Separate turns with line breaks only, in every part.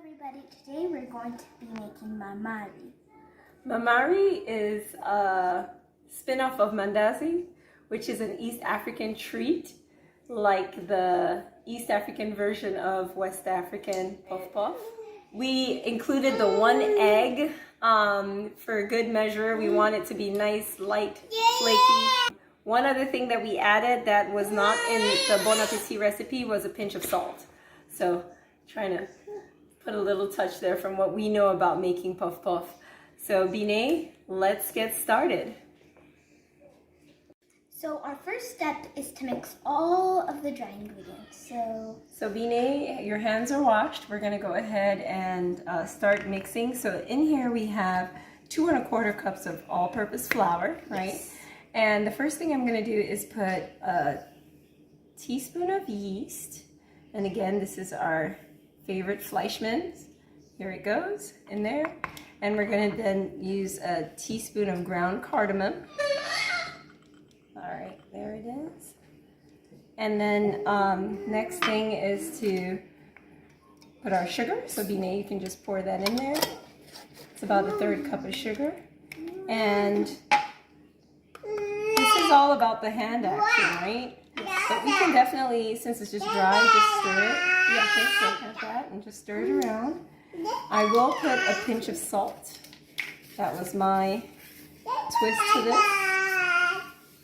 everybody, today we're going to be making Mahamri.
Mahamri is a spin-off of Mandazi, which is an East African treat, like the East African version of West African puff puff. We included the one egg for good measure. We want it to be nice, light, flaky. One other thing that we added that was not in the Bon Appetit recipe was a pinch of salt. So trying to put a little touch there from what we know about making puff puff. So beignets, let's get started.
So our first step is to mix all of the dry ingredients. So
beignets, your hands are washed. We're gonna go ahead and start mixing. So in here we have 2 1/4 cups of all-purpose flour, right?
Yes.
And the first thing I'm gonna do is put a teaspoon of yeast. And again, this is our favorite Fleischmann's. Here it goes in there. And we're gonna then use a teaspoon of ground cardamom. All right, there it is. And then next thing is to put our sugar. So beignet, you can just pour that in there. It's about 1/3 cup of sugar. And this is all about the hand action, right? But we can definitely, since it's just dry, just stir it. Yeah, okay, so like that, and just stir it around. I will put a pinch of salt. That was my twist to this.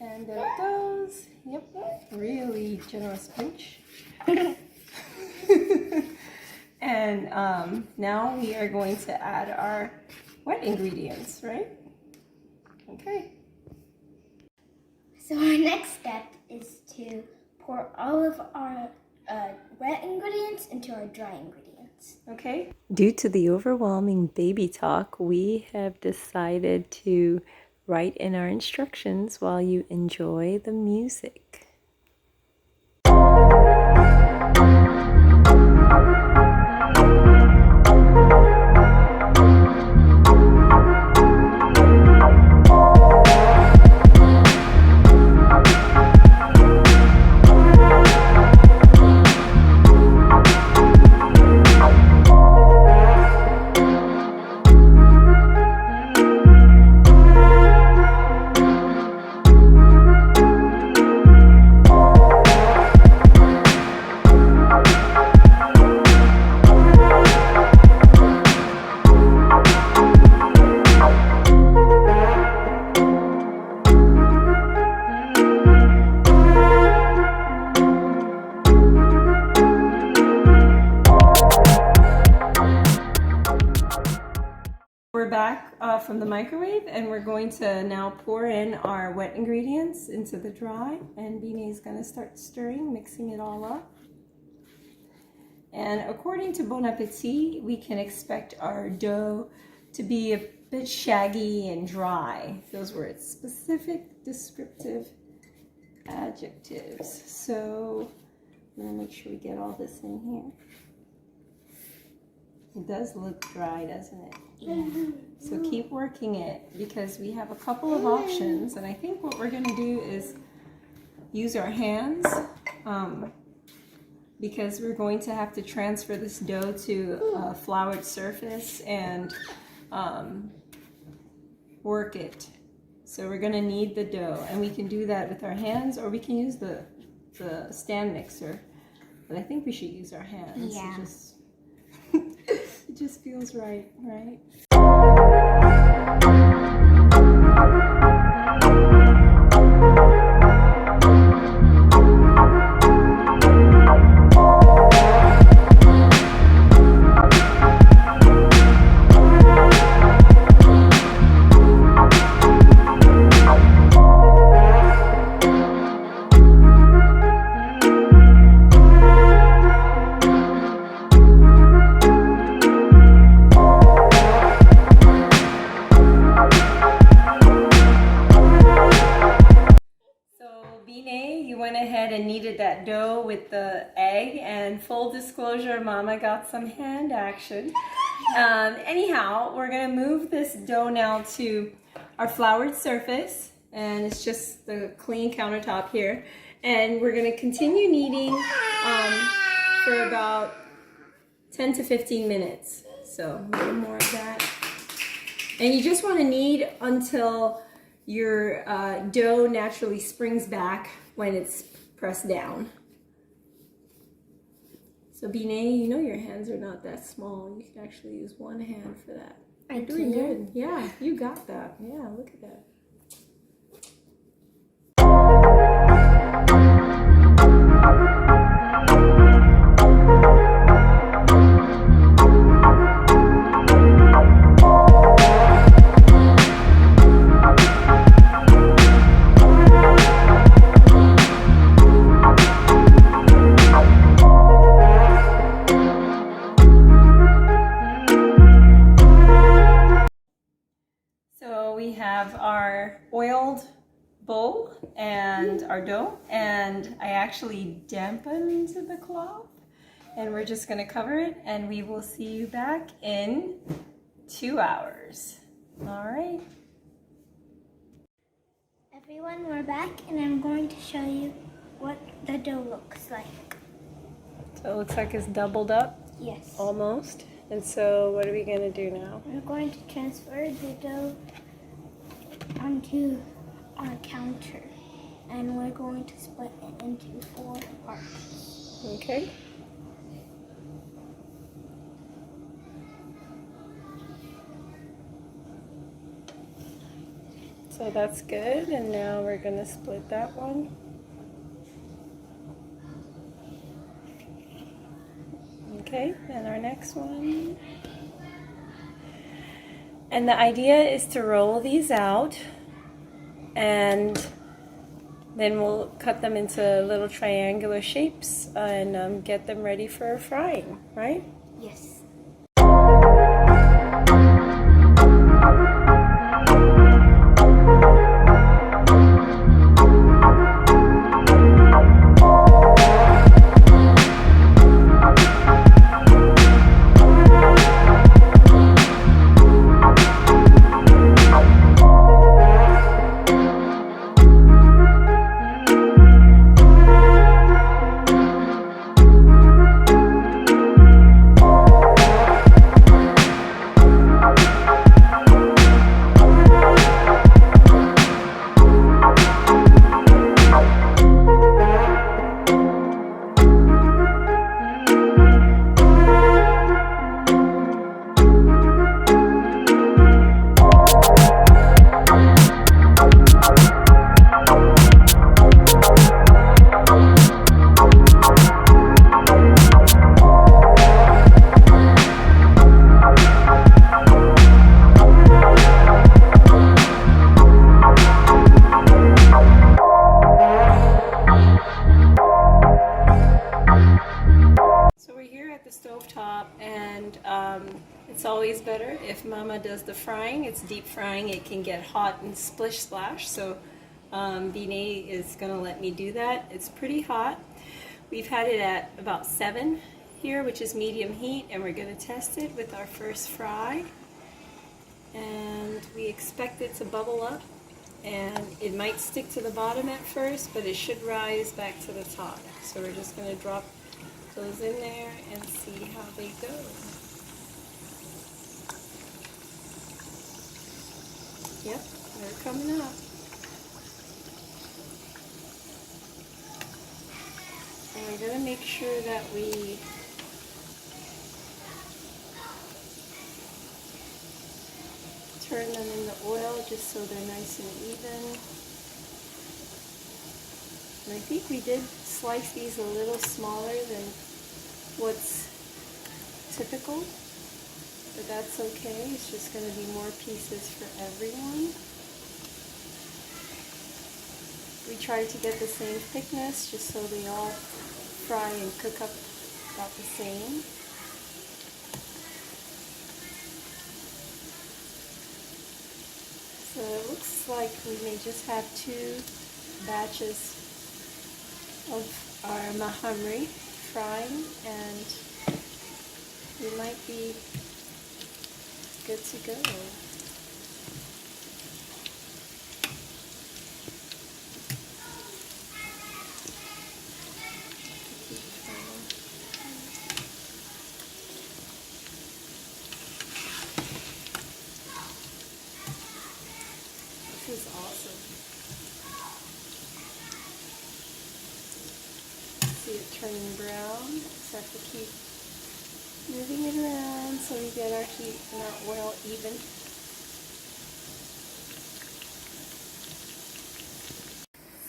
And there it goes. Yep, really generous pinch. And now we are going to add our wet ingredients, right? Okay.
So our next step is to pour all of our wet ingredients into our dry ingredients.
Okay. Due to the overwhelming baby talk, we have decided to write in our instructions while you enjoy the music. We're back from the microwave, and we're going to now pour in our wet ingredients into the dry, and Beanie is going to start stirring, mixing it all up. And according to Bon Appetit, we can expect our dough to be a bit shaggy and dry. Those were its specific descriptive adjectives. So I'm going to make sure we get all this in here. It does look dry, doesn't it?
Yeah.
So keep working it, because we have a couple of options, and I think what we're going to do is use our hands because we're going to have to transfer this dough to a floured surface and work it. So we're going to knead the dough, and we can do that with our hands, or we can use the stand mixer, but I think we should use our hands.
Yeah.
It just feels right, right? You went ahead and kneaded that dough with the egg, and full disclosure, Mama got some hand action. Anyhow, we're gonna move this dough now to our floured surface, and it's just the clean countertop here. And we're gonna continue kneading for about 10 to 15 minutes. So a little more of that. And you just want to knead until your dough naturally springs back when it's pressed down. So Binet, you know your hands are not that small. You can actually use one hand for that. You're doing good. Yeah, you got that. Yeah, look at that. We have our oiled bowl and our dough, and I actually dampened the cloth, and we're just going to cover it, and we will see you back in 2 hours. All right.
Everyone, we're back, and I'm going to show you what the dough looks like.
So it looks like it's doubled up.
Yes.
Almost. And so what are we going to do now?
We're going to transfer the dough onto our counter, and we're going to split it into 4 parts.
Okay. So that's good, and now we're going to split that one. Okay, and our next one. And the idea is to roll these out, and then we'll cut them into little triangular shapes and get them ready for frying, right?
Yes.
Stovetop, and it's always better if Mama does the frying. It's deep frying, it can get hot and splish splash, so Binet is gonna let me do that. It's pretty hot. We've had it at about 7 here, which is medium heat, and we're gonna test it with our first fry, and we expect it to bubble up, and it might stick to the bottom at first, but it should rise back to the top. So we're just gonna drop those in there and see how they go. Yep, they're coming up. And we're going to make sure that we turn them in the oil just so they're nice and even. And I think we did slice these a little smaller than what's typical, but that's okay. It's just going to be more pieces for everyone. We tried to get the same thickness just so they all fry and cook up about the same. So it looks like we may just have 2 batches of our Mahamri frying, and we might be good to go. turning brown. Just have to keep moving it around so we get our heat not well even.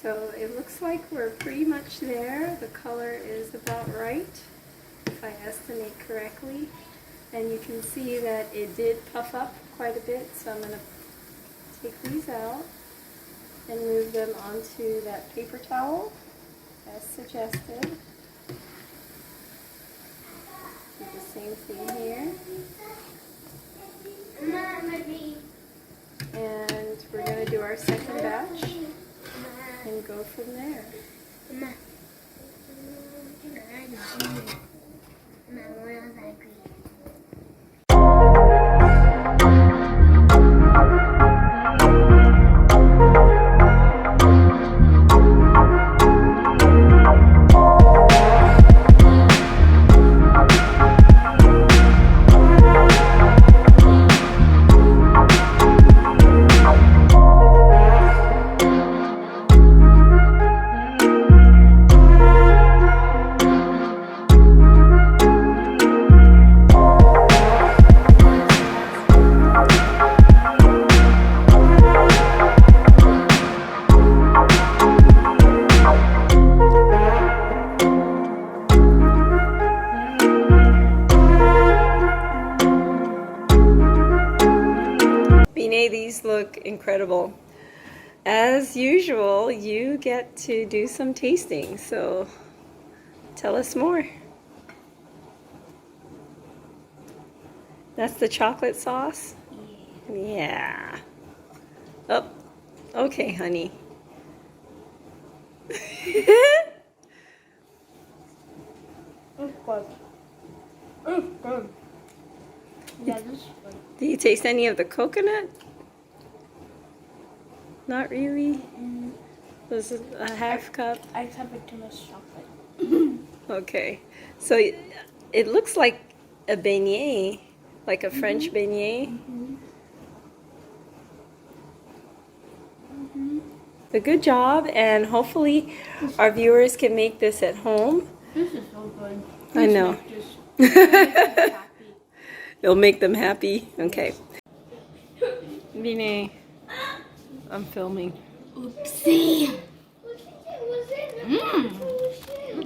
So it looks like we're pretty much there. The color is about right, if I estimate correctly. And you can see that it did puff up quite a bit, so I'm going to take these out and move them onto that paper towel as suggested. Do the same thing here. And we're going to do our second batch and go from there. These look incredible. As usual, you get to do some tasting, so tell us more. That's the chocolate sauce? Yeah. Oh, okay, honey.
Yeah, this is good.
Do you taste any of the coconut? Not really. This is a half cup.
I have it too much chocolate.
Okay, so it looks like a beignet, like a French beignet. A good job, and hopefully our viewers can make this at home.
This is so good.
I know. It'll make them happy. Okay. Bine, I'm filming.
Oopsie.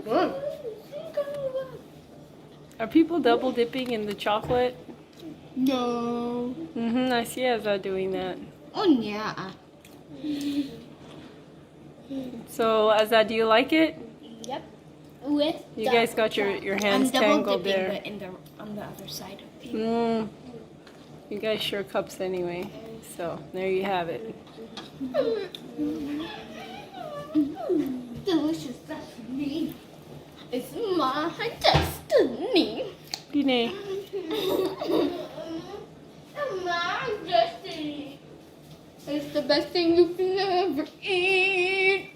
Good.
Are people double dipping in the chocolate?
No.
I see Azza doing that.
Oh yeah.
So Azza, do you like it?
Yep. With
You guys got your hands tangled there.
On the other side of it.
You guys sure cups anyway. So there you have it.
Delicious destiny. It's my destiny.
Bine.
My destiny. It's the best thing you can ever eat.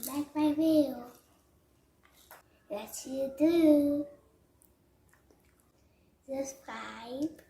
Like my video. Yes, you do. Subscribe.